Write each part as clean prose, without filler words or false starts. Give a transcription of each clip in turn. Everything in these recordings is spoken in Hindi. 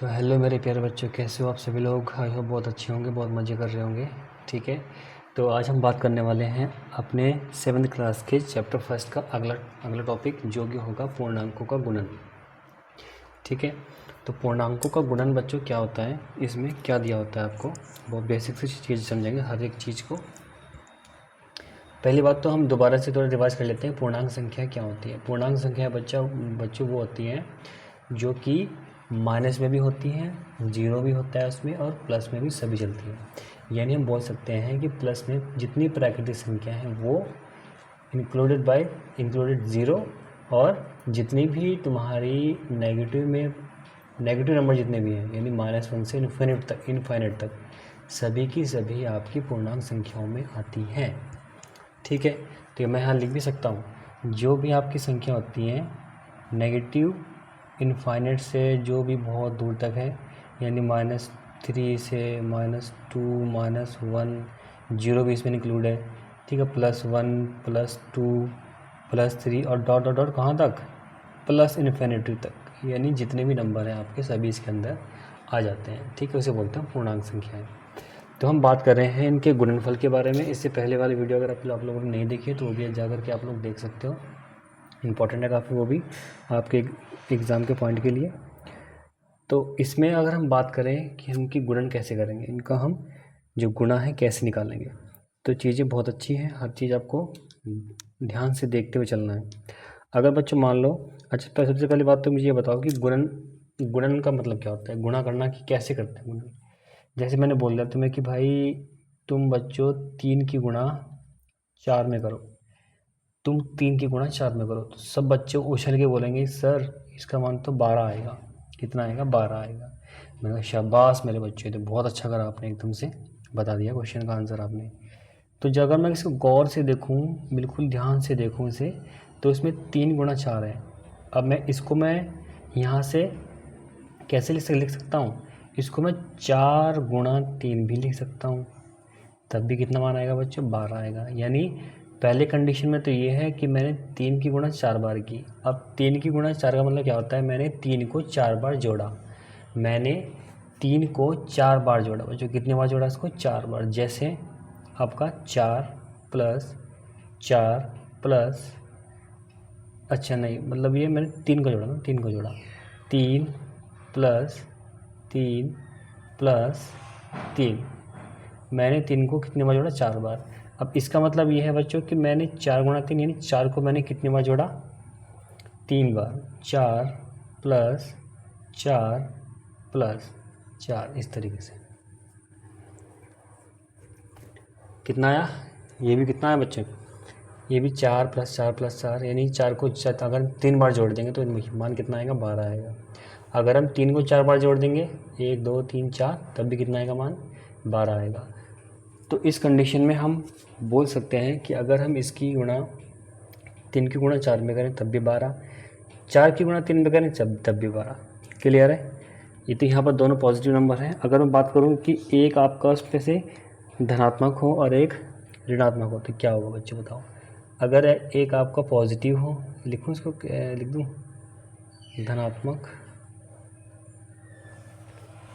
तो हेलो मेरे प्यारे बच्चों, कैसे हो आप सभी लोग। आई होप बहुत अच्छे होंगे, बहुत मज़े कर रहे होंगे। ठीक है, तो आज हम बात करने वाले हैं अपने 7th क्लास के चैप्टर फर्स्ट का अगला अगला टॉपिक, जो कि होगा पूर्णांकों का गुणन। ठीक है, तो पूर्णांकों का गुणन बच्चों क्या होता है, इसमें क्या दिया होता है आपको, बहुत बेसिक सी चीज़ समझेंगे हर एक चीज़ को। पहली बात तो हम दोबारा से थोड़ा रिवाइज कर लेते हैं, पूर्णांक संख्या क्या होती है। पूर्णांक संख्या बच्चों वो होती हैं जो कि माइनस में भी होती हैं, जीरो भी होता है उसमें, और प्लस में भी सभी चलती हैं। यानी हम बोल सकते हैं कि प्लस में जितनी प्राकृतिक संख्या हैं वो इंक्लूडेड ज़ीरो, और जितनी भी तुम्हारी नेगेटिव नंबर जितने भी हैं, यानी -1 से इनफाइनेट तक सभी की सभी आपकी पूर्णांक संख्याओं में आती हैं। ठीक है, तो मैं यहाँ लिख भी सकता हूँ, जो भी आपकी संख्या होती हैं नेगेटिव इनफाइनेट से जो भी बहुत दूर तक है, यानी -3 से -2 -1, जीरो भी इसमें इंक्लूड है। ठीक है, +1 +2 +3 और डॉट डॉट डॉट कहाँ तक, प्लस इन्फिनिटी तक, यानी जितने भी नंबर हैं आपके सभी इसके अंदर आ जाते हैं। ठीक है, उसे बोलते हैं पूर्णांक संख्याएं। तो हम बात कर रहे हैं इनके गुणनफल के बारे में। इससे पहले वाली वीडियो अगर आप लोगों ने नहीं देखी है तो वो भी जा करके आप लोग देख सकते हो, इम्पॉर्टेंट है काफ़ी वो भी आपके एग्ज़ाम के पॉइंट के लिए। तो इसमें अगर हम बात करें कि इनकी गुणन कैसे करेंगे, इनका हम जो गुणा है कैसे निकालेंगे, तो चीज़ें बहुत अच्छी हैं, हर चीज़ आपको ध्यान से देखते हुए चलना है। अगर बच्चों मान लो, अच्छा तो सबसे पहली बात तो मुझे ये बताओ कि गुणन का मतलब क्या होता है, गुणा करना कि कैसे करते हैं गुणन। जैसे मैंने बोल दिया तुम्हें कि भाई तुम बच्चों 3 की गुणा 4 में करो, तुम 3 की गुणा 4 में करो, तो सब बच्चे उछल के बोलेंगे सर इसका मान तो 12 आएगा। कितना आएगा, 12 आएगा। मैंने कहा शाबाश मेरे बच्चे, तो बहुत अच्छा करा आपने, एकदम से बता दिया क्वेश्चन का आंसर आपने। तो जब अगर मैं इसको गौर से देखूं, बिल्कुल ध्यान से देखूं इसे, तो इसमें 3 गुणा 4 है। अब मैं यहाँ से कैसे लिख सकता हूँ, इसको मैं 4 गुणा 3 भी लिख सकता हूँ, तब भी कितना मान आएगा बच्चों, 12 आएगा। यानी पहले कंडीशन में तो ये है कि मैंने 3 की गुणा 4 बार की। अब 3 की गुणा 4 का मतलब क्या होता है, मैंने 3 को 4 बार जोड़ा। मैंने 3 को 4 बार जोड़ा बच्चों, कितनी बार जोड़ा इसको, 4 बार। जैसे आपका 4 प्लस 4 प्लस, अच्छा नहीं, मतलब ये मैंने 3 को जोड़ा ना, 3 को जोड़ा, 3 प्लस 3 प्लस 3, मैंने 3 को कितनी बार जोड़ा, 4 बार। अब इसका मतलब ये है बच्चों कि मैंने 4 गुणा 3, यानी 4 को मैंने कितनी बार जोड़ा, 3 बार। 4 प्लस 4 प्लस 4, इस तरीके से कितना आया, ये भी कितना है बच्चों, ये भी 4 प्लस 4 प्लस 4, यानी 4 को अगर 3 बार जोड़ देंगे तो मान कितना आएगा, 12 आएगा। अगर हम 3 को 4 बार जोड़ देंगे, 1 2 3 4, तब भी कितना आएगा मान, 12 आएगा। तो इस कंडीशन में हम बोल सकते हैं कि अगर हम इसकी गुणा 3 की गुणा 4 में करें तब भी 12, 4 की गुणा 3 में करें तब भी 12। क्लियर है, ये तो यहाँ पर दोनों पॉजिटिव नंबर हैं। अगर मैं बात करूँ कि एक आपका उसमें से धनात्मक हो और एक ऋणात्मक हो, तो क्या होगा बच्चे बताओ। अगर एक आपका पॉजिटिव हो, लिखूँ इसको, लिख दूँ, धनात्मक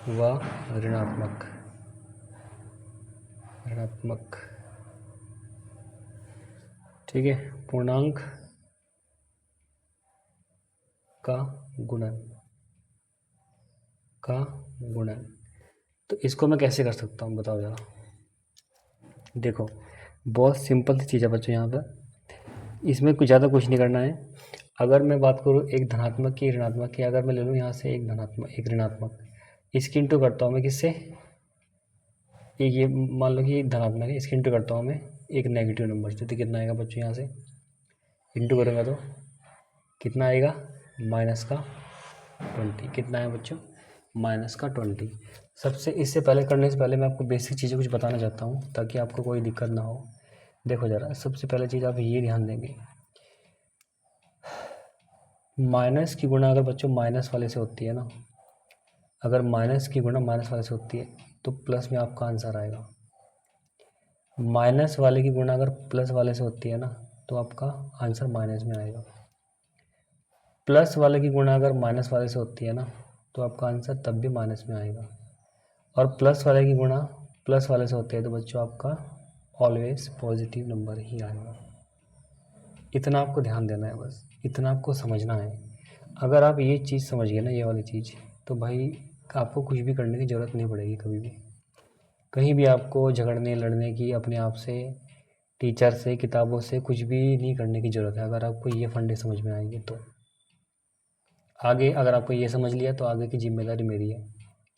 व ऋणात्मक, ठीक है, पूर्णांक का गुणन, तो इसको मैं कैसे कर सकता हूँ बताओ ज़रा। देखो बहुत सिंपल सी चीज़ है बच्चों, यहाँ पर इसमें कुछ ज़्यादा कुछ नहीं करना है। अगर मैं बात करूँ एक धनात्मक की ऋणात्मक की, अगर मैं ले लूँ यहाँ से एक धनात्मक एक ऋणात्मक, इसकी इंटू करता हूँ मैं किससे, ये मान लो कि धनात्मक है, इसकी इंटू करता हूँ मैं एक नेगेटिव नंबर से, तो कितना आएगा बच्चों, यहाँ से इंटू करूँगा तो कितना आएगा, -20। कितना है बच्चों, -20। सबसे इससे पहले करने से पहले मैं आपको बेसिक चीज़ें कुछ बताना चाहता हूँ ताकि आपको कोई दिक्कत ना हो। देखो ज़रा, सबसे पहले चीज़ आप ये ध्यान देंगे, माइनस की गुणा अगर बच्चों माइनस वाले से होती है ना, अगर माइनस की गुणा माइनस वाले से होती है तो प्लस में आपका आंसर आएगा। माइनस वाले की गुणा अगर प्लस वाले से होती है ना, तो आपका आंसर माइनस में आएगा। प्लस वाले की गुणा अगर माइनस वाले से होती है ना, तो आपका आंसर तब भी माइनस में आएगा। और प्लस वाले की गुणा प्लस वाले से होते हैं तो बच्चों आपका ऑलवेज पॉजिटिव नंबर ही आएगा। इतना आपको ध्यान देना है, बस इतना आपको समझना है। अगर आप ये चीज़ समझ गए ना, ये वाली चीज़, तो भाई आपको कुछ भी करने की ज़रूरत नहीं पड़ेगी कभी भी। कहीं भी आपको झगड़ने लड़ने की अपने आप से, टीचर से, किताबों से कुछ भी नहीं करने की ज़रूरत है। अगर आपको ये फंडे समझ में आएंगे तो आगे, अगर आपको ये समझ लिया तो आगे की जिम्मेदारी मेरी है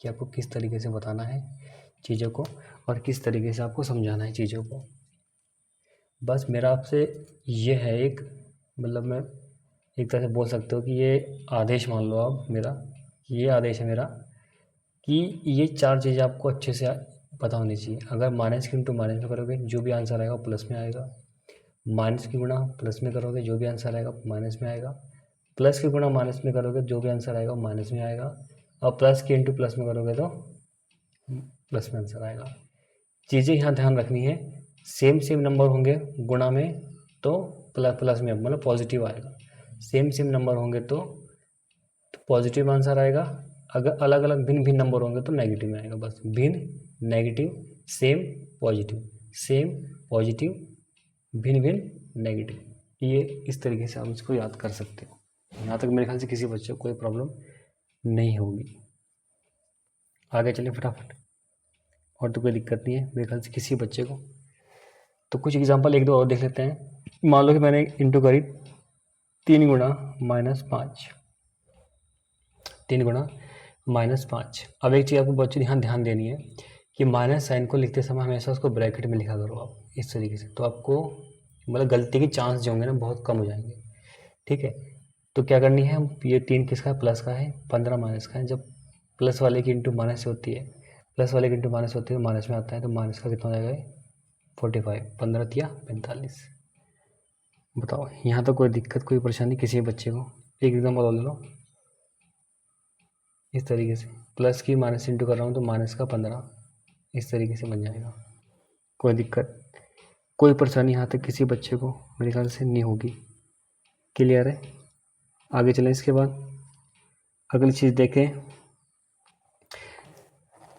कि आपको किस तरीके से बताना है चीज़ों को और किस तरीके से आपको समझाना है चीज़ों को। बस मेरा आपसे ये है एक, मतलब मैं एक तरह से बोल सकते हो कि ये आदेश मान लो आप मेरा, ये आदेश है मेरा कि ये 4 चीज़ें आपको अच्छे से पता होनी चाहिए। अगर माइनस की इंटू माइनस में करोगे जो भी आंसर आएगा प्लस में आएगा, माइनस की गुणा प्लस में करोगे जो भी आंसर आएगा माइनस में आएगा, प्लस की गुणा माइनस में करोगे जो भी आंसर आएगा माइनस में आएगा, और प्लस की इंटू प्लस में करोगे तो प्लस में आंसर आएगा। चीज़ें यहाँ ध्यान रखनी है, सेम सेम नंबर होंगे गुणा में तो प्लस में मतलब पॉजिटिव आएगा, सेम सेम नंबर होंगे तो पॉजिटिव आंसर आएगा। अगर अलग अलग भिन्न भिन्न नंबर होंगे तो नेगेटिव में आएगा। बस भिन्न, negative, same, positive, same, positive, भिन्न भिन्न, नेगेटिव, ये इस तरीके से आप इसको याद कर सकते हो। यहाँ तक मेरे ख्याल से किसी बच्चे को कोई प्रॉब्लम नहीं होगी। आगे चलिए फटाफट, और तो कोई दिक्कत नहीं है मेरे ख्याल से किसी बच्चे को। तो कुछ एग्जांपल एक दो और देख लेते हैं। मान लो कि मैंने इंटू करी 3 गुणा -5, 3 गुणा -5। अब एक चीज़ आपको बच्चों ध्यान देनी है कि माइनस साइन को लिखते समय हमेशा उसको ब्रैकेट में लिखा करो आप, इस तरीके से, तो आपको मतलब गलती के चांस जो होंगे ना बहुत कम हो जाएंगे। ठीक है, तो क्या करनी है, ये 3 किसका है, प्लस का है, 15 माइनस का है। जब प्लस वाले की इंटू माइनस से होती है, प्लस वाले की इंटू माइनस होती है तो माइनस में आता है, तो माइनस का कितना हो जाएगा 45, 15 तिया 45। बताओ यहाँ तो कोई दिक्कत कोई परेशानी किसी बच्चे को? एक एकदम बदल लो इस तरीके से, प्लस की माइनस इंटू कर रहा हूँ तो माइनस का 15, इस तरीके से बन जाएगा। कोई दिक्कत कोई परेशानी यहाँ तक किसी बच्चे को मेरे ख्याल से नहीं होगी। क्लियर है? आगे चलें। इसके बाद अगली चीज़ देखें,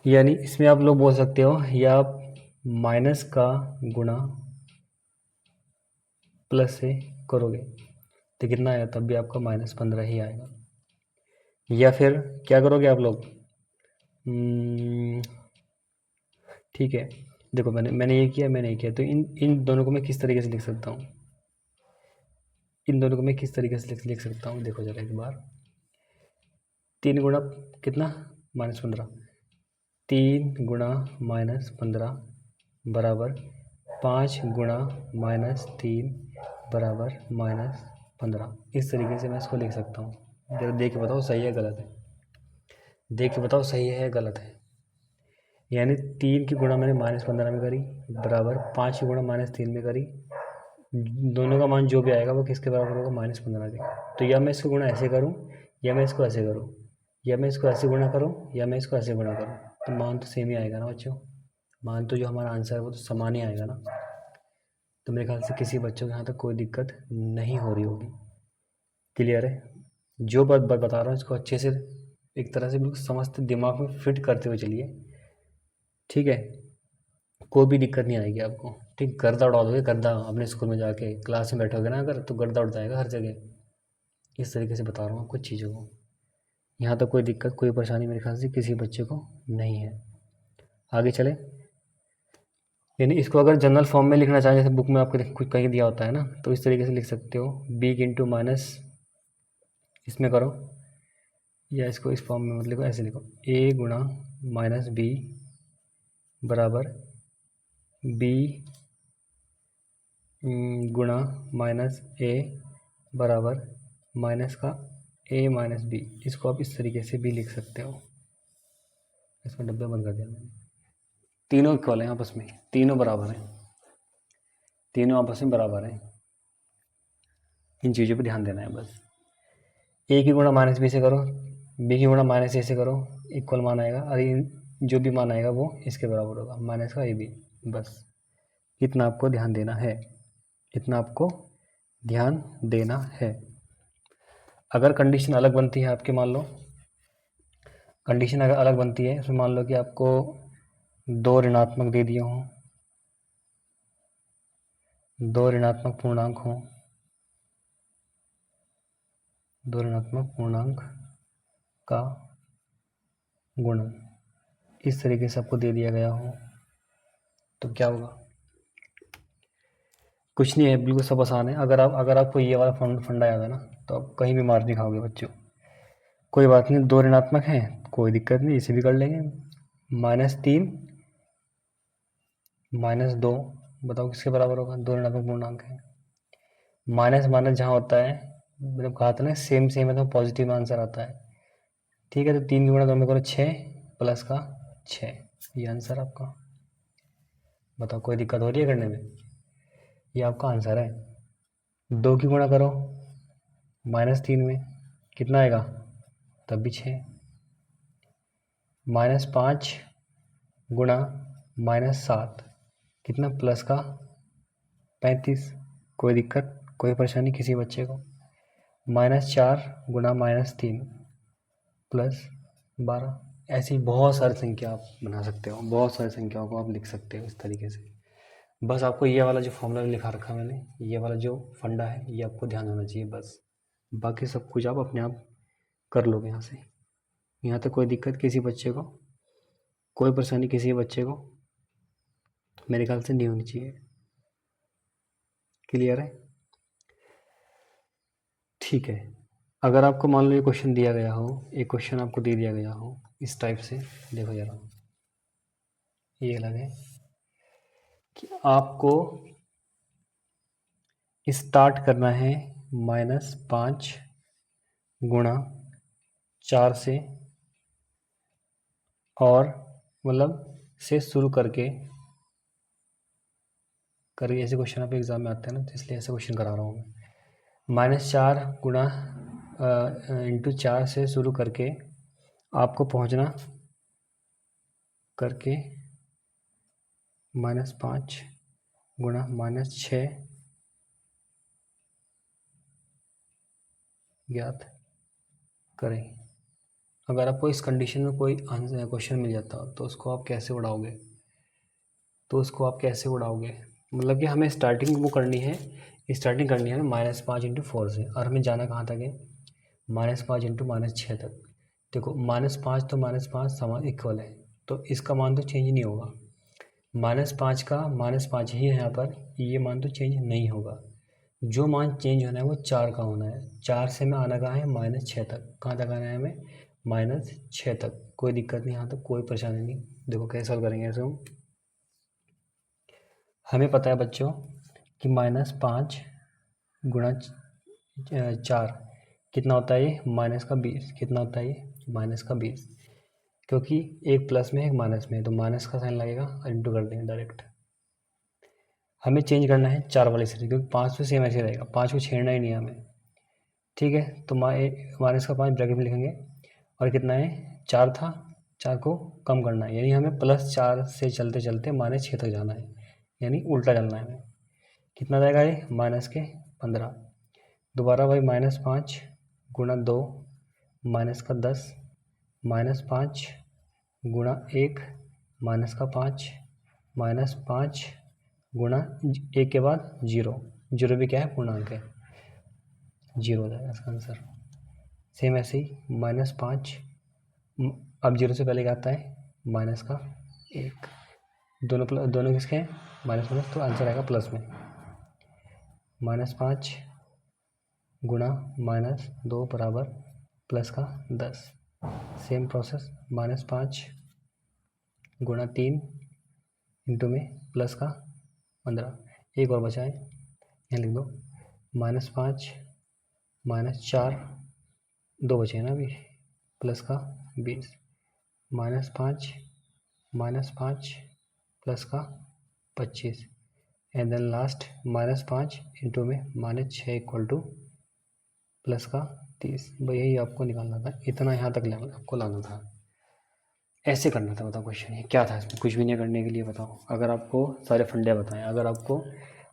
यानी इसमें आप लोग बोल सकते हो या आप माइनस का गुणा प्लस से करोगे तो कितना आएगा, तब भी आपका -15 ही आएगा। या फिर क्या करोगे आप लोग, ठीक है, देखो मैंने ये किया, मैंने ये किया, तो इन दोनों को मैं किस तरीके से लिख सकता हूँ, इन दोनों को मैं किस तरीके से लिख सकता हूँ, देखो जरा एक बार। 3 गुणा कितना -15, 3 गुणा -15 बराबर 5 गुणा -3 बराबर -15। इस तरीके से मैं इसको लिख सकता हूँ। देख के बताओ सही है गलत है, देख के बताओ सही है गलत है। यानी 3 की गुणा मैंने -15 में करी बराबर 5 की गुणा -3 में करी, दोनों का मान जो भी आएगा वो किसके बराबर होगा, -15 के। तो या मैं इसको गुणा ऐसे करूँ या मैं इसको ऐसे करूँ, या मैं इसको ऐसे गुणा करूँ या मैं इसको ऐसे गुणा करूँ, तो मान तो सेम ही आएगा ना बच्चों, मान तो जो हमारा आंसर है वो तो समान ही आएगा ना। तो मेरे ख्याल से किसी बच्चों को यहाँ तक कोई दिक्कत नहीं हो रही होगी। क्लियर है? जो बात बता रहा हूँ इसको अच्छे से एक तरह से बिल्कुल समझते दिमाग में फिट करते हुए चलिए, ठीक है? कोई भी दिक्कत नहीं आएगी आपको। ठीक, गर्दा उड़ा दोगे, गर्दा अपने स्कूल में जाके क्लास में बैठोगे ना अगर, तो गर्दा उड़ जाएगा हर जगह। इस तरीके से बता रहा हूँ कुछ चीज़ों को। यहाँ तक कोई दिक्कत कोई परेशानी मेरे ख्याल से किसी बच्चे को नहीं है। आगे चले, यानी इसको अगर जनरल फॉर्म में लिखना चाहें, जैसे बुक में आपको कुछ कहीं दिया होता है ना, तो इस तरीके से लिख सकते हो, बी इंटू माइनस इसमें करो, या इसको इस फॉर्म में मत लिखो, ऐसे लिखो, ए गुणा -b बराबर बी गुणा -a बराबर माइनस का a माइनस बी। इसको आप इस तरीके से भी लिख सकते हो। इसमें डब्बे बंद कर दिया मैंने। तीनों इक्वल हैं आपस में, तीनों बराबर हैं, तीनों आपस में बराबर हैं। इन चीज़ों पे ध्यान देना है बस। a की गुणा -b से करो, b की गुणा -a से करो, इक्वल मान आएगा, और जो भी मान आएगा वो इसके बराबर होगा, माइनस का ab। बस इतना आपको ध्यान देना है, इतना आपको ध्यान देना है। अगर कंडीशन अलग बनती है आपके, मान लो कंडीशन अगर अलग बनती है, इसमें मान लो कि आपको 2 ऋणात्मक दे दिए हों, 2 ऋणात्मक पूर्णांक हों, 2 ऋणात्मक पूर्णांक का गुणन इस तरीके से आपको दे दिया गया हो, तो क्या होगा? कुछ नहीं है, बिल्कुल सब आसान है। अगर आपको ये वाला फंडा याद है ना, तो आप कहीं भी मार नहीं खाओगे बच्चों। कोई बात नहीं, 2 ऋणात्मक हैं, कोई दिक्कत नहीं, इसे भी कर लेंगे। -3 -2, बताओ किसके बराबर होगा? 2 ऋणात्मक पूर्णांक है। माइनस माइनस जहाँ होता है, मतलब कहा था ना सेम सेम है तो पॉजिटिव आंसर आता है। ठीक है, तो 3 गुणा 2 में करो 6 प्लस का 6, ये आंसर आपका। बताओ कोई दिक्कत हो रही है करने में? ये आपका आंसर है। 2 की गुणा करो -3 में, कितना आएगा? तब भी 6। -5 गुणा -7, कितना? प्लस का 35। कोई दिक्कत, कोई परेशानी किसी बच्चे को? -4 गुणा -3 प्लस 12। ऐसी बहुत सारी संख्या आप बना सकते हो, बहुत सारी संख्याओं को आप लिख सकते हो इस तरीके से। बस आपको ये वाला जो फॉर्मूला लिखा रखा है मैंने, ये वाला जो फंडा है, ये आपको ध्यान होना चाहिए बस। बाकी सब कुछ आप अपने आप कर लोगे यहाँ से। यहाँ तक कोई दिक्कत किसी बच्चे को, कोई परेशानी किसी बच्चे को मेरे ख्याल से नहीं होनी चाहिए। क्लियर है? ठीक है। अगर आपको मान लो ये क्वेश्चन दिया गया हो, एक क्वेश्चन आपको दे दिया गया हो इस टाइप से, देखो जरा, ये लगे कि आपको स्टार्ट करना है -5 गुणा 4 से, और मतलब से शुरू करके ऐसे क्वेश्चन आप एग्जाम में आते हैं ना, तो इसलिए ऐसे क्वेश्चन करा रहा हूँ मैं। -4 गुणा इंटू 4 से शुरू करके आपको पहुँचना करके -5 गुणा -6 ज्ञात करें। अगर आपको इस कंडीशन में कोई आंसर क्वेश्चन मिल जाता तो उसको आप कैसे उड़ाओगे? मतलब कि हमें स्टार्टिंग वो करनी है, स्टार्टिंग करनी है ना -5 इंटू 4 से, और हमें जाना कहाँ तक है? -5 इंटू -6 तक। देखो -5 तो -5 समान इक्वल है, तो इसका मान तो चेंज नहीं होगा। -5 का -5 ही है यहाँ पर, ये मान तो चेंज नहीं होगा। जो मान चेंज होना है वो 4 का होना है। 4 से हमें आना कहाँ है? -6 तक। कहाँ तक आना है हमें? -6 तक। कोई दिक्कत नहीं, यहाँ तक कोई परेशानी नहीं। देखो कैसे सॉल्व करेंगे ऐसे हम। हमें पता है बच्चों कि -5 गुणा 4 कितना होता है? ये -20। कितना होता है ये? -20। क्योंकि एक प्लस में एक माइनस में है, तो माइनस का साइन लगेगा और इंटू कर देंगे डायरेक्ट। हमें चेंज करना है 4 वाली से, क्योंकि 5 तो सेम ऐसे रहेगा, 5 को छेड़ना ही नहीं है हमें। ठीक है, तो माइनस का 5 ब्रैकेट में लिखेंगे, और कितना है? 4 था, 4 को कम करना है, यानी हमें +4 से चलते चलते -6 तक जाना है, यानी उल्टा चलना है हमें। कितना जाएगा ये? -15। दोबारा भाई -5 गुणा 2 -10 -5 गुणा 1 -5 -5 गुणा 1 के बाद 0। 0 भी क्या है? पूर्णांक है, 0 हो जाएगा इसका आंसर। सेम ऐसे ही -5, अब 0 से पहले क्या आता है? -1। दोनों किसके हैं? माइनस माइनस, तो आंसर आएगा प्लस में। -5 गुणा -2 बराबर प्लस का 10। सेम प्रोसेस, -5 गुणा 3 इंटू में प्लस का 15। एक और बचा है, यहाँ लिख दो। -5 -4, 2 बचे हैं ना अभी, प्लस का 20। -5 -5 प्लस का 25, एंड देन लास्ट -5 इंटू में -6 इक्वल टू प्लस का 30। भाई यही आपको निकालना था, इतना यहाँ तक लेवल आपको लाना था, ऐसे करना था। बताओ क्वेश्चन ये क्या था? इसमें कुछ भी नहीं करने के लिए। बताओ, अगर आपको सारे फंडे बताएं, अगर आपको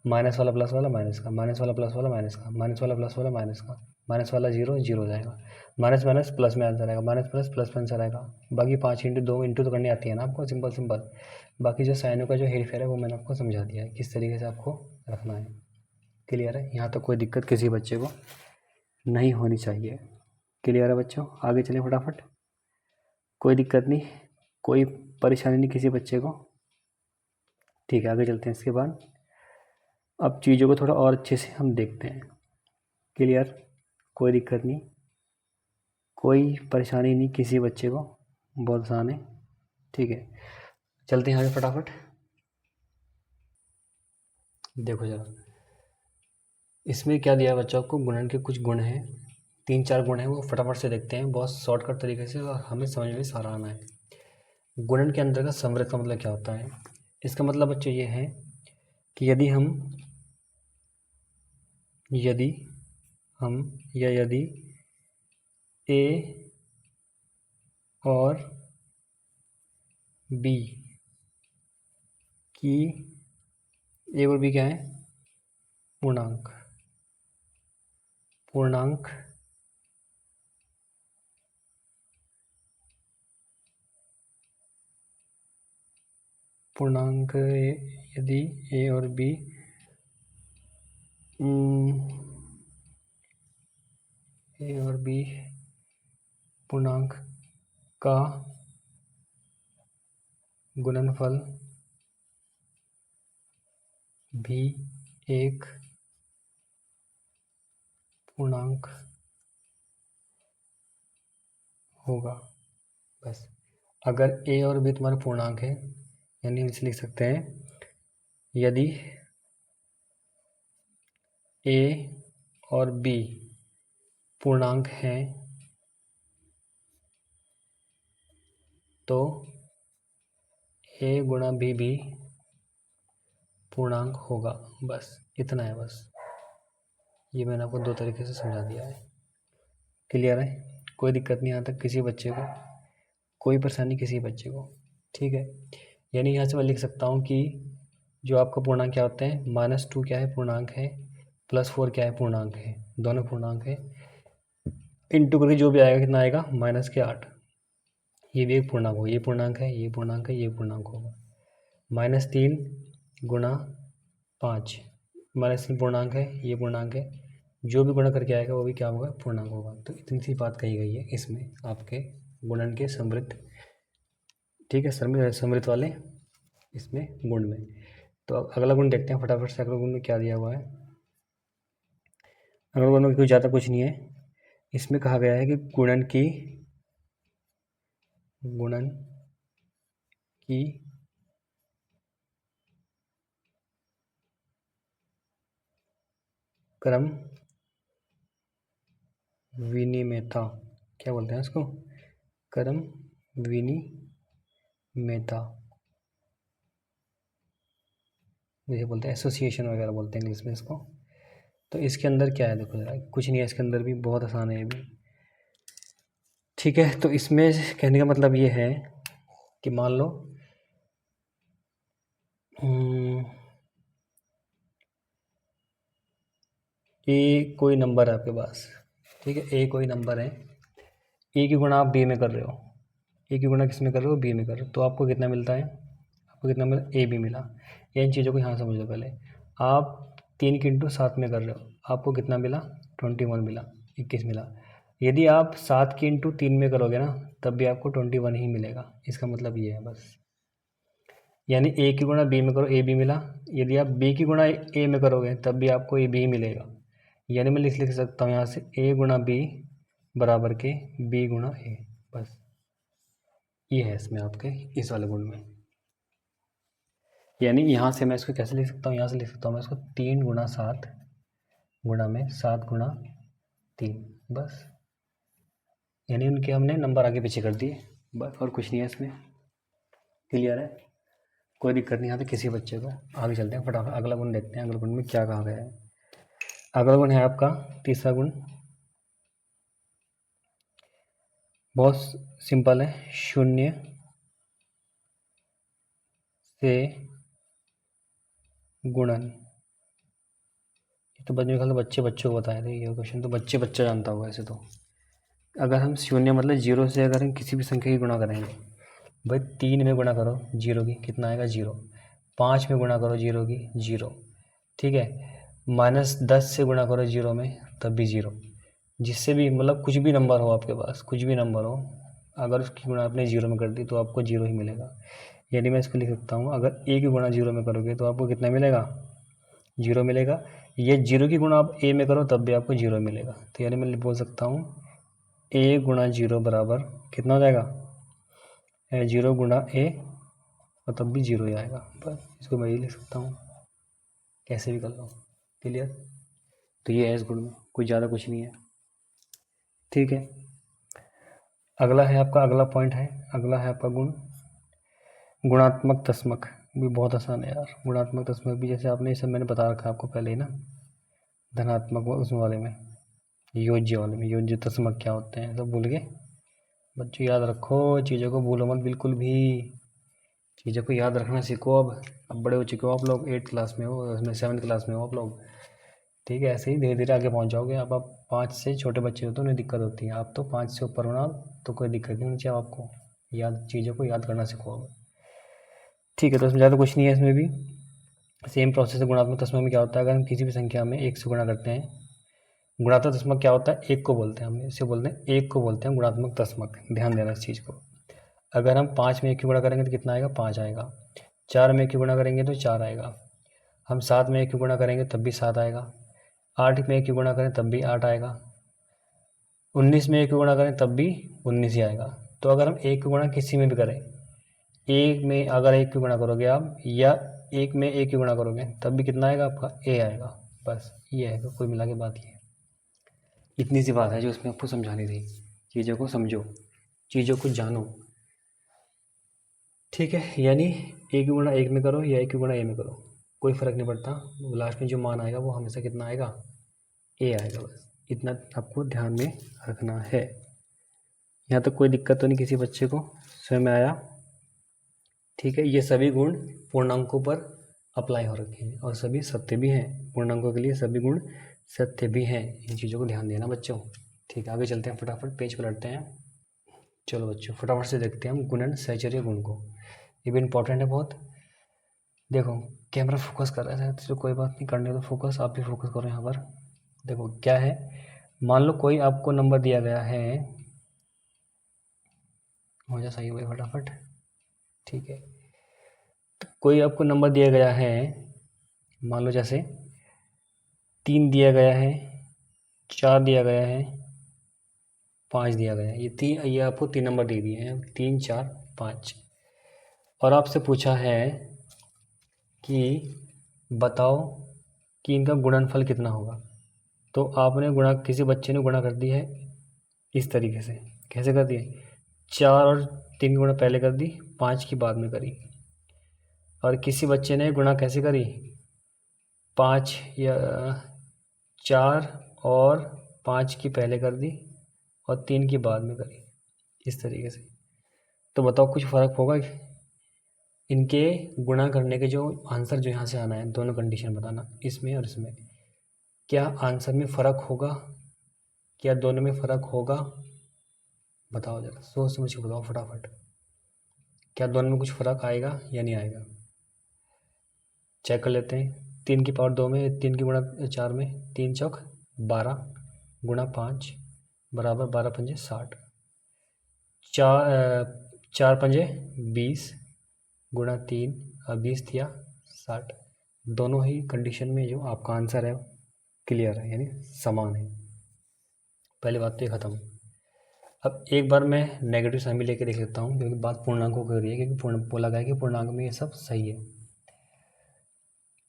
माइनस वाला प्लस वाला माइनस का, माइनस वाला प्लस वाला माइनस का, माइनस वाला प्लस वाला माइनस का, माइनस वाला जीरो जीरो हो जाएगा, माइनस माइनस प्लस में आंसर आएगा, माइनस प्लस प्लस में आंसर आएगा। बाकी 5 इंटू 2 इंटू तो करनी आती है ना आपको, सिंपल सिंपल। बाकी जो साइनों का जो हेर फेर है वो मैंने आपको समझा दिया है किस तरीके से आपको रखना है। क्लियर है? यहाँ तक कोई दिक्कत किसी बच्चे को नहीं होनी चाहिए। क्लियर है बच्चों? आगे चलें फटाफट। कोई दिक्कत नहीं, कोई परेशानी नहीं किसी बच्चे को। ठीक है, आगे चलते हैं। इसके बाद अब चीज़ों को थोड़ा और अच्छे से हम देखते हैं। क्लियर? कोई दिक्कत नहीं, कोई परेशानी नहीं किसी बच्चे को, बहुत आसान है। ठीक है, चलते हैं आगे फटाफट। देखो जरा इसमें क्या दिया है बच्चों आपको, गुणन के कुछ गुण हैं, 3-4 गुण हैं, वो फटाफट से देखते हैं बहुत शॉर्टकट तरीके से, और हमें समझ में सारा आना है। गुणन के अंतर्गत समृद्ध का मतलब क्या होता है? इसका मतलब बच्चों ये है कि यदि हम या यदि ए और बी की, ए और बी क्या है? पूर्णांक। पूर्णांक यदि ए और बी पूर्णांक का गुणनफल भी एक पूर्णांक होगा। बस, अगर ए और बी तुम्हारे पूर्णांक है, यानी इसे लिख सकते हैं यदि ए और बी पूर्णांक हैं तो ए गुणा बी भी पूर्णांक होगा। बस इतना है, बस ये मैंने आपको 2 तरीके से समझा दिया है। क्लियर है? कोई दिक्कत नहीं यहाँ तक किसी बच्चे को, कोई परेशानी किसी बच्चे को। ठीक है, यानी यहाँ से मैं लिख सकता हूँ कि जो आपका पूर्णांक क्या होते हैं, -2 क्या है? पूर्णांक है। +4 क्या है? पूर्णांक है। दोनों पूर्णांक है। इंटू करके जो भी आएगा कितना आएगा? -8। ये भी एक पूर्णांक होगा, ये पूर्णांक है, ये पूर्णांक है, ये पूर्णांक होगा। -3 गुणा 5, -3 पूर्णांक है, ये पूर्णांक है, जो भी गुणा करके आएगा वो भी क्या होगा? पूर्णांक होगा। तो इतनी सी बात कही गई है इसमें आपके गुणन के समृद्ध। ठीक है, समृद्ध वाले इसमें गुण में। तो अब अगला गुण देखते हैं फटाफट से। अगला गुण में क्या दिया हुआ है? अगला गुण में कुछ ज़्यादा कुछ नहीं है। इसमें कहा गया है कि गुणन की क्रम विनिमेयता, क्या बोलते हैं इसको? क्रम विनिमेयता, मुझे बोलते हैं एसोसिएशन वगैरह बोलते हैं इंग्लिश में इसको। तो इसके अंदर क्या है? देखो जरा, कुछ नहीं है इसके अंदर भी, बहुत आसान है ये भी। ठीक है, तो इसमें कहने का मतलब ये है कि मान लो ए कोई नंबर है आपके पास। ठीक है, ए कोई नंबर है, ए की गुणा आप बी में कर रहे हो, ए की गुणा किस में कर रहे हो? बी में कर रहे हो। तो आपको कितना मिलता है? आपको कितना मिला? ए बी मिला। या इन चीज़ों को यहाँ समझ लो पहले। आप 3 की इंटू 7 में कर रहे हो, आपको कितना मिला? 21 मिला, 21 मिला। यदि आप 7 की इंटू 3 में करोगे ना, तब भी आपको 21 ही मिलेगा। इसका मतलब ये है बस। यानी ए की गुणा बी में करो, ए बी मिला। यदि आप बी की गुणा ए में करोगे तब भी आपको ए बी ही मिलेगा। यानी मैं लिख सकता हूँ यहाँ से ए गुणा बी बराबर के बी गुणा ए। बस ये है इसमें आपके इस वाले गुण में। यानी यहाँ से मैं इसको कैसे लिख सकता हूँ? यहाँ से लिख सकता हूँ मैं इसको 3 गुणा 7 गुणा में 7 गुणा 3। बस, यानी उनके हमने नंबर आगे पीछे कर दिए, बस और कुछ नहीं है इसमें। क्लियर है? कोई दिक्कत नहीं आती किसी बच्चे को। आगे चलते हैं फटाफट, अगला गुण देखते हैं। अगला गुण में क्या कहा गया है? अगला गुण है आपका तीसरा गुण, बहुत सिंपल है। 0 से गुणन, तो बच्चे ख्याल बच्चे बच्चों को बताए थे ये क्वेश्चन, तो बच्चा जानता होगा ऐसे। तो अगर हम शून्य मतलब जीरो से अगर हम किसी भी संख्या की गुणा करेंगे, भाई 3 में गुणा करो जीरो की, कितना आएगा 0। 5 में गुणा करो जीरो की 0, ठीक है। -10 से गुणा करो जीरो में तब भी 0। जिससे भी मतलब कुछ भी नंबर हो आपके पास, कुछ भी नंबर हो, अगर उसकी गुणा आपने 0 में कर दी तो आपको 0 ही मिलेगा। यानी मैं इसको लिख सकता हूँ, अगर a की गुणा 0 में करोगे तो आपको कितना मिलेगा, 0 मिलेगा। ये 0 की गुणा आप a में करो तब भी आपको 0 मिलेगा। तो यानी मैं बोल सकता हूँ a गुणा 0 बराबर कितना हो जाएगा, 0 गुणा a, और तब भी 0 ही आएगा। बस इसको मैं ये लिख सकता हूँ, कैसे भी कर लो। क्लियर। तो ये है इस गुण में, कुछ ज़्यादा कुछ नहीं है, ठीक है। अगला है आपका, अगला पॉइंट है, अगला है आपका गुण, गुणात्मक तस्मक। भी बहुत आसान है यार, गुणात्मक तस्मक भी जैसे आपने, ये सब मैंने बता रखा है आपको पहले ही ना, धनात्मक उस वाले में, योज्य वाले में। योज्य तस्मक क्या होते हैं सब भूल गए बच्चों, याद रखो चीज़ों को, भूलो मत बिल्कुल भी, चीज़ों को याद रखना सीखो। अब बड़े हो चुके हो आप लोग, 8th क्लास में हो, उसमें 7th क्लास में हो आप लोग, ठीक है। ऐसे ही धीरे धीरे आगे पहुंच जाओगे। अब आप 5 से छोटे बच्चे हो तो उन्हें दिक्कत होती है, आप तो 5 से ऊपर होना तो कोई दिक्कत नहीं होनी चाहिए आपको, याद चीज़ों को याद करना सीखो अब, ठीक है। तो इसमें ज़्यादा कुछ नहीं है, इसमें भी सेम प्रोसेस है। गुणात्मक तस्मक में क्या होता है, अगर हम किसी भी संख्या में 1 से गुणा करते हैं, गुणात्मक तस्मक क्या होता है, एक को बोलते हैं हम, इसे बोलते हैं एक को बोलते हैं गुणात्मक तस्मक। ध्यान देना इस चीज़ को। अगर हम 5 में 1 की गुणा करेंगे तो कितना आएगा, 5 आएगा। 4 में 1 की गुणा करेंगे तो 4 आएगा। हम 7 में 1 की गुणा करेंगे तब भी 7 आएगा। 8 में 1 की गुणा करें तब भी 8 आएगा। 19 में 1 की गुणा करें तब भी 19 ही आएगा। तो अगर हम 1 की गुणा किसी में भी करें, एक में अगर 1 की गुणा करोगे आप, या 1 में 1 की गुणा करोगे तब भी कितना आएगा आपका, a आएगा। बस ये है, तो कुल मिला के बात ये है। इतनी सी बात है जो उसमें आपको समझानी थी। चीज़ों को समझो, चीज़ों को जानो, ठीक है। यानी a की गुणा 1 में करो या 1 की गुणा a में करो, कोई फ़र्क नहीं पड़ता, लास्ट में जो मान आएगा वो हमेशा कितना आएगा, a आएगा। बस इतना आपको ध्यान में रखना है। यहाँ तक कोई दिक्कत तो नहीं किसी बच्चे को, समझ में आया, ठीक है। ये सभी गुण पूर्णांकों पर अप्लाई हो रखे हैं और सभी सत्य भी हैं, पूर्णांकों के लिए सभी गुण सत्य भी हैं। इन चीज़ों को ध्यान देना बच्चों, ठीक है। आगे चलते हैं, फटाफट पेज पलटते हैं। चलो बच्चों फटाफट से देखते हैं हम गुणन सहचर्य गुण को, ये भी इम्पोर्टेंट है बहुत। देखो कैमरा फोकस कर रहा है तो कोई बात नहीं, करने दो फोकस, आप भी फोकस करो यहाँ पर। देखो क्या है, मान लो कोई आपको नंबर दिया गया है, हो जा सही भाई फटाफट, ठीक है। तो कोई आपको नंबर दिया गया है, मान लो जैसे 3 दिया गया है, 4 दिया गया है, 5 दिया गया है। ये आपको 3 नंबर दे दिए हैं, 3 4 5, और आपसे पूछा है कि बताओ कि इनका गुणनफल कितना होगा। तो आपने गुणा, किसी बच्चे ने गुणा कर दी है इस तरीके से, कैसे कर दिए, 4 और 3 की गुणा पहले कर दी, 5 की बाद में करी। और किसी बच्चे ने गुणा कैसे करी, 5 या 4 और 5 की पहले कर दी और 3 की बाद में करी, इस तरीके से। तो बताओ कुछ फ़र्क होगा इनके गुणा करने के, जो आंसर जो यहाँ से आना है, दोनों कंडीशन बताना, इसमें और इसमें, क्या आंसर में फ़र्क होगा, क्या दोनों में फ़र्क होगा, बताओ जरा सोच समझ के बताओ फटाफट, क्या दोनों में कुछ फ़र्क आएगा या नहीं आएगा। चेक कर लेते हैं। 3 की पावर 2 में, 3 की गुणा 4 में, 3 चौक 12 गुणा 5 बराबर 12 पंजे 60, 4 पंजे 20 गुणा 3 20 दिया 60। दोनों ही कंडीशन में जो आपका आंसर है क्लियर है, यानी समान है। पहली बात तो ये ख़त्म। अब एक बार मैं नेगेटिव साइन भी लेके देख लेता हूँ, क्योंकि बात पूर्णांकों की हो रही है, क्योंकि बोला गया है कि पूर्णांक में ये सब सही है।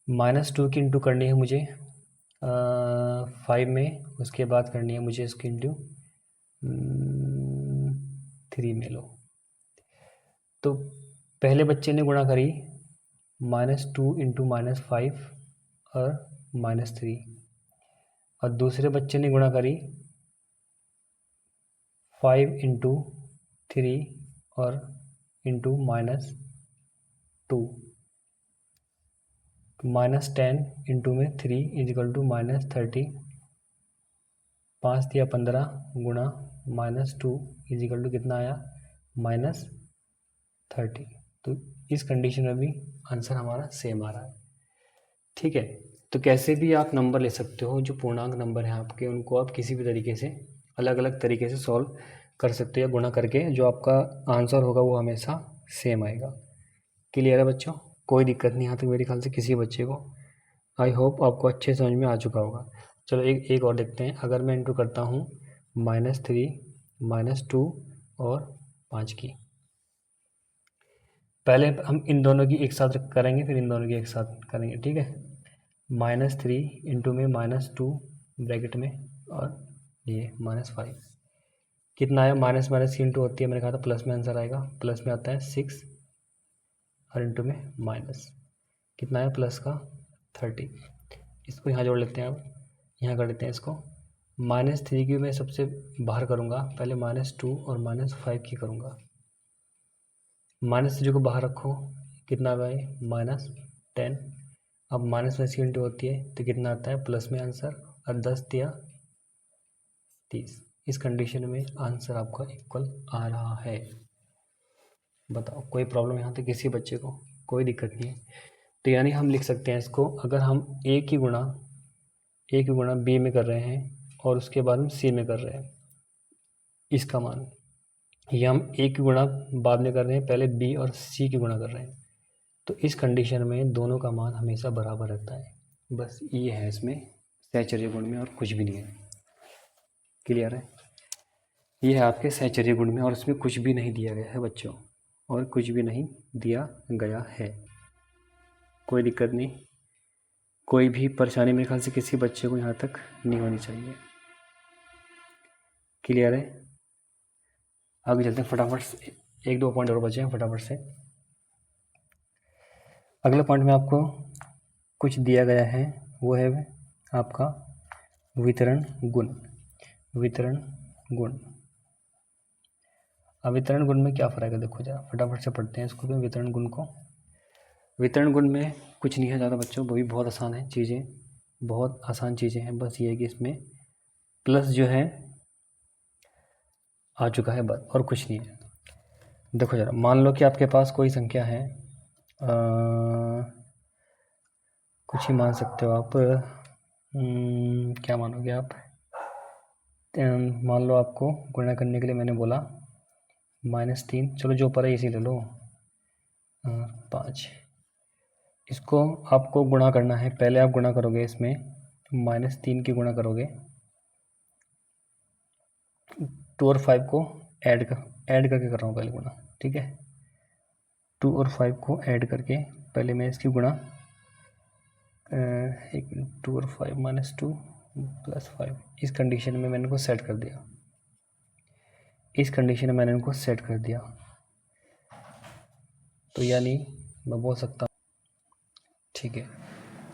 -2 की इंटू करनी है मुझे 5 में, उसके बाद करनी है मुझे इसकी इंटू 3 में। लो तो पहले बच्चे ने गुणा करी -2 इंटू -5 और -3, और दूसरे बच्चे ने गुणा करी 5 इंटू 3 और इंटू -2। -10 इंटू में 3 इजिकल टू -30, 5 दिया 15 गुणा -2 इजिकल टू कितना आया -30। तो इस कंडीशन में भी आंसर हमारा सेम आ रहा है। ठीक है, तो कैसे भी आप नंबर ले सकते हो, जो पूर्णांक नंबर हैं आपके उनको आप किसी भी तरीके से अलग अलग तरीके से सॉल्व कर सकते हो या गुणा करके जो आपका आंसर होगा वो हमेशा सेम आएगा। क्लियर है बच्चों? कोई दिक्कत नहीं यहाँ तक मेरे ख्याल से किसी बच्चे को। आई होप आपको अच्छे समझ में आ चुका होगा। चलो एक और देखते हैं। अगर मैं इंटू करता हूँ -3, -2 और 5 की, पहले हम इन दोनों की एक साथ करेंगे फिर इन दोनों की एक साथ करेंगे। ठीक है, -3 इंटू में -2 ब्रैकेट में और ये -5 कितना आया, माइनस माइनस की इंटू होती है, मैंने कहा था प्लस में आंसर आएगा, प्लस में आता है 6 और इंटू में माइनस कितना आया प्लस का 30। इसको यहाँ जोड़ लेते हैं, अब यहाँ कर लेते हैं इसको। -3 की मैं सबसे बाहर करूँगा, पहले -2 और -5 की करूँगा। -3 को बाहर रखो, कितना आए -10। अब माइनस में की इंटू होती है तो कितना आता है प्लस में आंसर, और 10 दिया 30। इस कंडीशन में आंसर आपका इक्वल आ रहा है। बताओ कोई प्रॉब्लम यहाँ तक किसी बच्चे को? कोई दिक्कत नहीं है। तो यानी हम लिख सकते हैं इसको, अगर हम ए की गुणा बी में कर रहे हैं और उसके बाद हम सी में कर रहे हैं, इसका मान, या हम ए की गुणा बाद में कर रहे हैं, पहले बी और सी की गुणा कर रहे हैं, तो इस कंडीशन में दोनों का मान हमेशा बराबर रहता है। बस ये है इसमें सहचर्य गुण में, और कुछ भी नहीं है। क्लियर है? ये है आपके सहचर्य गुण में, और इसमें कुछ भी नहीं दिया गया है बच्चों, और कुछ भी नहीं दिया गया है। कोई दिक्कत नहीं, कोई भी परेशानी मेरे ख्याल से किसी बच्चे को यहाँ तक नहीं होनी चाहिए। क्लियर है? आगे चलते हैं फटाफट से, 1-2 पॉइंट और बचे हैं फटाफट से। अगले पॉइंट में आपको कुछ दिया गया है, वो है आपका वितरण गुण। वितरण गुण, अब वितरण गुण में क्या फ़र्क है देखो जरा, फटाफट से पढ़ते हैं इसको भी, वितरण गुण को। वितरण गुण में कुछ नहीं है ज़्यादा बच्चों, वो भी बहुत आसान है चीज़ें, बहुत आसान चीज़ें हैं। बस ये है कि इसमें प्लस जो है आ चुका है बस, और कुछ नहीं है। देखो जरा, मान लो कि आपके पास कोई संख्या है, कुछ ही मान सकते हो आप, क्या मानोगे आप? मान लो आपको गुणा करने के लिए मैंने बोला -3, चलो जो ऊपर है इसी ले लो, 5। इसको आपको गुणा करना है, पहले आप गुणा करोगे इसमें -3 की गुणा करोगे, 2 और 5 को ऐड करके कर रहा हूँ पहले गुणा। ठीक है, 2 और 5 को ऐड करके पहले मैं इसकी गुणा, 2 और 5 -2 + 5, इस कंडीशन में मैंने इनको सेट कर दिया, इस कंडीशन में मैंने इनको सेट कर दिया। तो यानी मैं बोल सकता हूँ, ठीक है।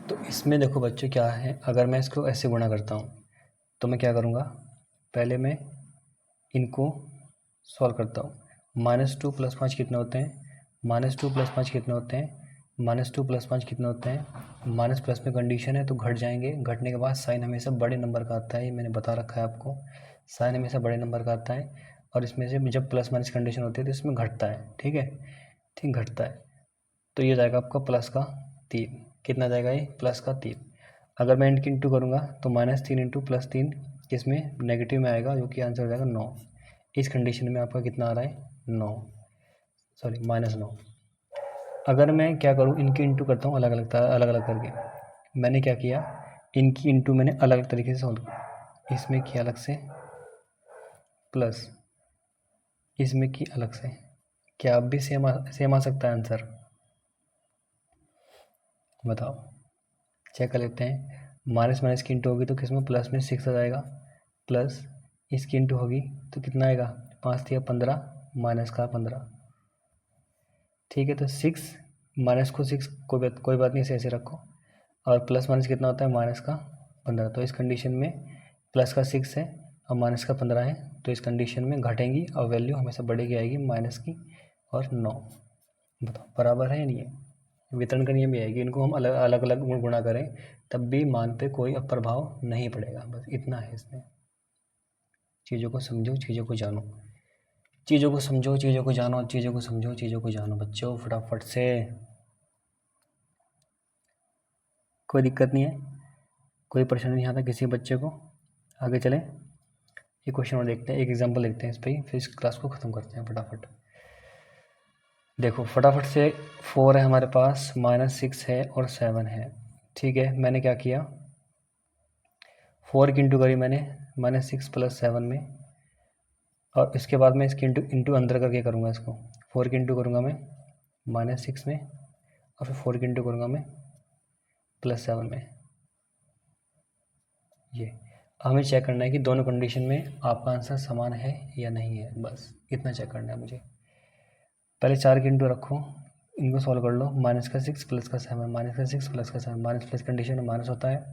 तो इसमें देखो बच्चों क्या है, अगर मैं इसको ऐसे गुणा करता हूँ तो मैं क्या करूँगा, पहले मैं इनको सॉल्व करता हूँ। -2 + 5 कितने होते हैं, -2 + 5 कितने होते हैं, -2 + 5 कितने होते हैं, माइनस प्लस में कंडीशन है तो घट जाएंगे, घटने के बाद साइन हमेशा बड़े नंबर का आता है, ये मैंने बता रखा है आपको, साइन हमेशा बड़े नंबर का आता है, और इसमें से जब प्लस माइनस कंडीशन होती है तो इसमें घटता है। ठीक है, ठीक घटता है, तो ये जाएगा आपका +3, कितना जाएगा ये +3। अगर मैं इनकी इंटू करूँगा तो -3 इंटू +3 किसमें, नेगेटिव में आएगा, जो कि आंसर हो जाएगा 9। इस कंडीशन में आपका कितना आ रहा है, 9, सॉरी -9। अगर मैं क्या करूँ, इनकी इंटू करता हूँ अलग अलग करके, मैंने क्या किया, इनकी इंटू मैंने अलग अलग तरीके से सॉल्व किया, इसमें किया अलग से प्लस, इसमें की अलग से, क्या अब भी सेम आ सकता है आंसर? बताओ, चेक कर लेते हैं। माइनस की इंटू होगी तो किसमें, प्लस में 6 आ जाएगा, प्लस इसकी इंटू होगी तो कितना आएगा, 5 या 15, माइनस का 15। ठीक है, तो 6 माइनस को 6 कोई बात नहीं, ऐसे रखो, और प्लस माइनस कितना होता है, माइनस का 15। तो इस कंडीशन में प्लस का 6 है और माइनस का 15 है, तो इस कंडीशन में घटेंगी और वैल्यू हमेशा बढ़ेगी आएगी माइनस की, और 9। बताओ बराबर है या नहीं है? वितरण का नियम ये है कि इनको हम अलग अलग अलग गुणा करें तब भी मान पे कोई प्रभाव नहीं पड़ेगा। बस इतना है इसमें। चीज़ों को समझो, चीज़ों को जानो, चीज़ों को समझो, चीज़ों को जानो, चीज़ों को समझो, चीज़ों को जानो बच्चों, फटाफट से। कोई दिक्कत नहीं है, कोई परेशानी नहीं आता किसी बच्चे को। आगे चलें, ये क्वेश्चन और देखते हैं, एक एग्जांपल देखते हैं इस पर ही, फिर इस क्लास को ख़त्म करते हैं फटाफट। देखो फटाफट से, 4 है हमारे पास, -6 है और 7 है। ठीक है, मैंने क्या किया, 4 की इंटू करी मैंने -6 + 7 में, और इसके बाद मैं इसकी इंटू अंदर करके करूँगा इसको। 4 की इंटू करूँगा मैं -6 में, और फिर 4 की इंटू करूँगा मैं +7 में। ये हमें चेक करना है कि दोनों कंडीशन में आपका आंसर समान है या नहीं है, बस इतना चेक करना है मुझे। पहले 4 की इंटू रखो, इनको सॉल्व कर लो। -6 + 7, -6 + 7, माइनस प्लस कंडीशन में माइनस होता है,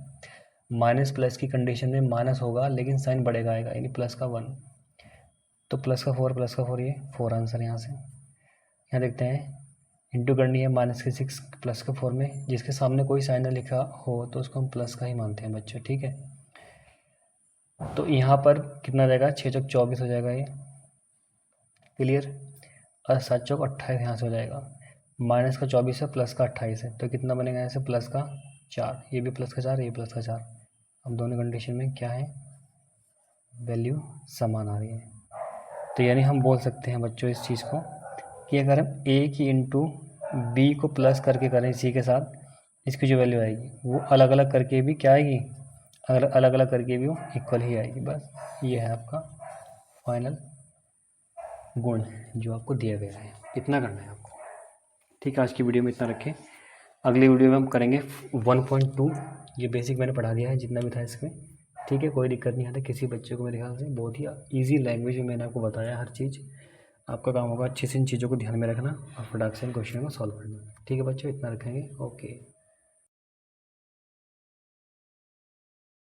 माइनस प्लस की कंडीशन में माइनस होगा लेकिन साइन बढ़ेगा आएगा, यानी प्लस का 1, तो +4 +4, ये 4 आंसर यहाँ से। यहाँ देखते हैं, इंटू करनी है -6 + 4 में, जिसके सामने कोई साइन लिखा हो तो उसको हम प्लस का ही मानते हैं बच्चों, ठीक है। तो यहाँ पर कितना जाएगा, 6 चौक 24 हो जाएगा ये, क्लियर। और 7 चौक 28 यहाँ से हो जाएगा, माइनस का 24 है, प्लस का 28 है, तो कितना बनेगा यहाँ से, प्लस का 4, ये भी प्लस का 4, ये प्लस का 4। अब दोनों कंडीशन में क्या है, वैल्यू समान आ रही है। तो यानी हम बोल सकते हैं बच्चों इस चीज़ को कि अगर हम a की इंटू बी को प्लस करके करें सी के साथ, इसकी जो वैल्यू आएगी वो अलग अलग करके भी क्या आएगी, अगर अलग अलग करके भी वो इक्वल ही आएगी। बस ये है आपका फाइनल गुण जो आपको दिया गया है, इतना करना है आपको, ठीक है। आज की वीडियो में इतना रखें, अगली वीडियो में हम करेंगे 1.2। ये बेसिक मैंने पढ़ा दिया है जितना भी था इसमें, ठीक है। कोई दिक्कत नहीं आता किसी बच्चे को, मेरे ख्याल से बहुत ही ईजी लैंग्वेज में मैंने आपको बताया हर चीज़। आपका काम होगा अच्छे से इन चीज़ों को ध्यान में रखना और फटाक से इन क्वेश्चन को सॉल्व करना, ठीक है बच्चों, इतना रखेंगे, ओके।